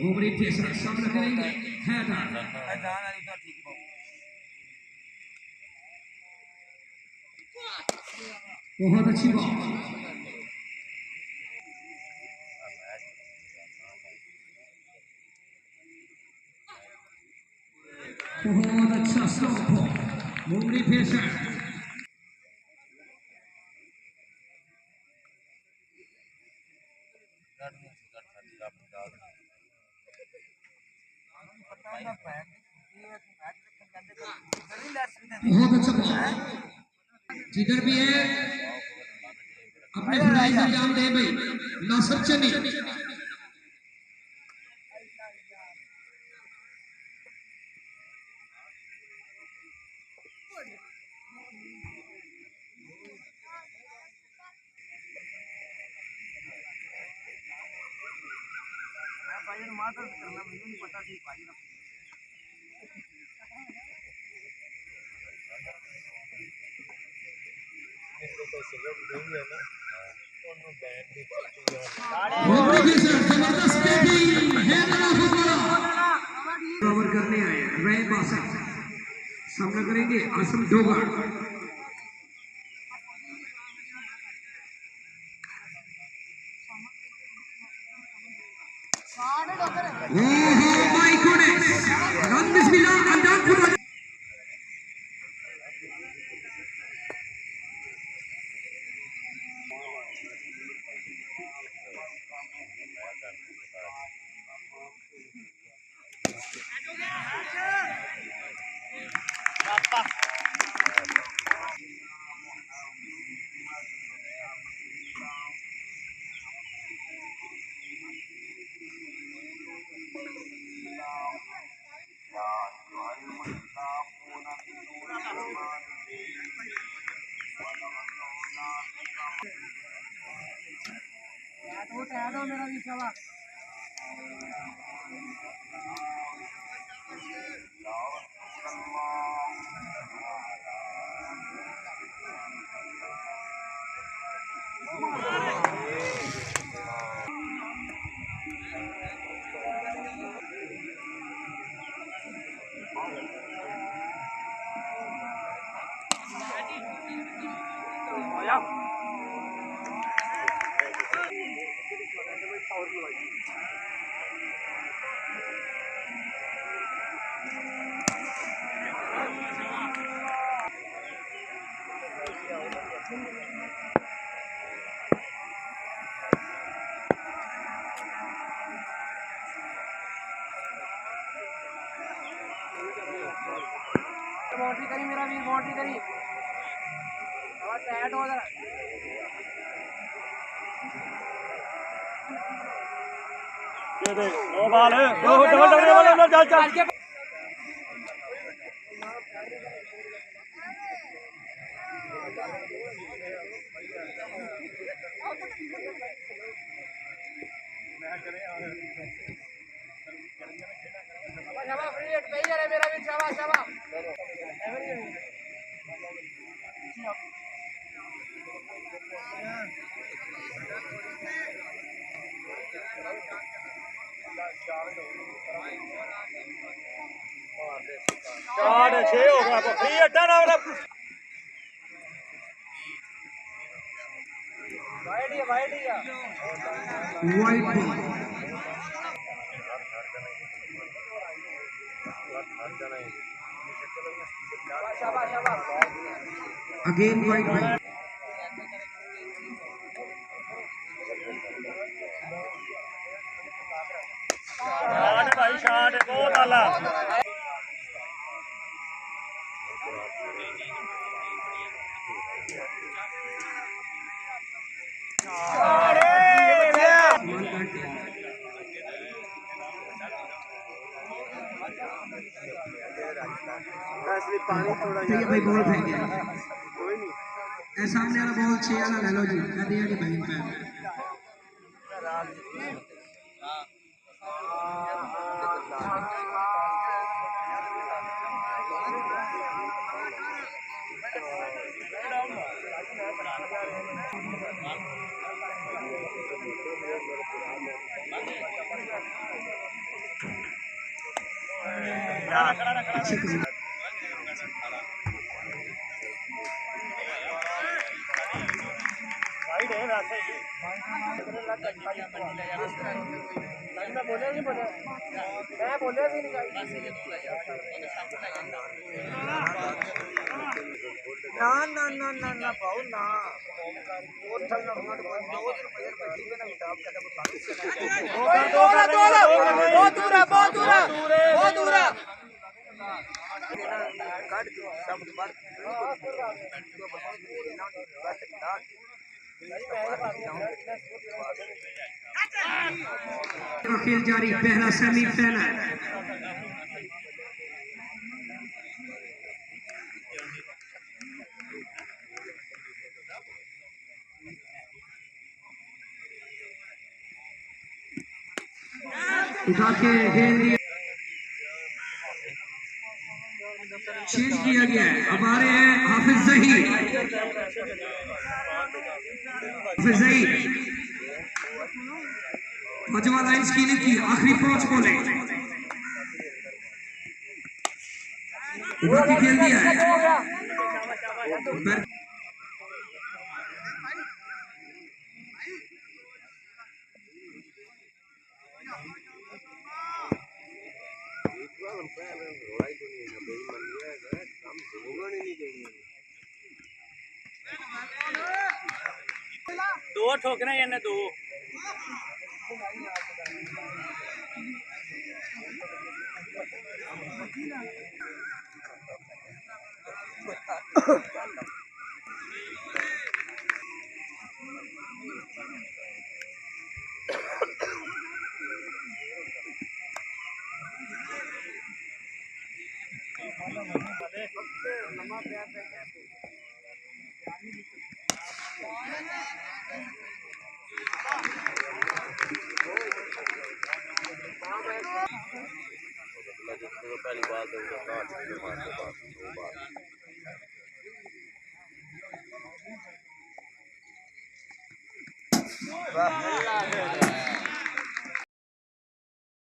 Ovary तीसरा सामना करेंगे हैदर। बहुत अच्छी बॉल, बहुत अच्छा स्टॉप हो ओवरी पेसर। बहुत अच्छा बॉल, जिधर भी है अपने खिलाड़ी से अंजाम दे भाई। नासिर चनी जबरदस्त बैटिंग कवर करने आए रे बासा। सामना करेंगे आसम डोगर। ओहो माय गॉडनेस, रन बिस्मिल्लाह अंदाज खुदा। मेरा भी सवाल बाउंड्री करी, मेरा भी बाउंड्री करी। अब सेट हो जरा। ये देख दो बॉल है, दो डबल डबल डबल चल चल। शाबाश फ्री हिट पे ही है मेरा भी। शाबाश शाबाश। शॉट 6 हो गया, फ्री हिट है ना मतलब। वाइड ही वाइड ही वाइड बॉल, शाबाश शाबाश। Again wide ball. शॉट भाई, शॉट बहुत आला। पानी थोड़ा भाई बॉल फेंक गया। सामने वाला बॉल 6 वाला ले लो जी, कर दिया जी बैटिंग पे। अच्छी कबड्डी ਵਾਈਡ ਹੈ ਵੈਸੇ ਹੀ ਮੈਂ ਬੋਲਿਆ ਨਹੀਂ ਬੋਲਿਆ ਮੈਂ ਬੋਲਿਆ ਸੀ ਨਹੀਂ ਨਾ ਪਾਉ ਨਾ ਉਹ ਥੱਲੇ ਨਾ ਦੋ ਦਿਨ ਪਹਿਲੇ ਬੈਠੀ ਬਣਾ ਹਿਸਾਬ ਕਰਦਾ ਬਹੁਤ ਦੂਰ ਹੈ ਬਹੁਤ ਦੂਰ ਹੈ ਬਹੁਤ ਦੂਰ ਹੈ ਕੱਢ ਕੇ ਸ਼ਬਦ ਬਾਤ खेल जारी पहला सेमीफाइनल उठा के खेल दिया चेंज किया गया है अब आ रहे हैं हाफिज जहीर मजमा लाइन्स की नहीं की आखिरी 5 बॉलें उठा के खेल दिया है दो ठोकना यानी दो पहली बात है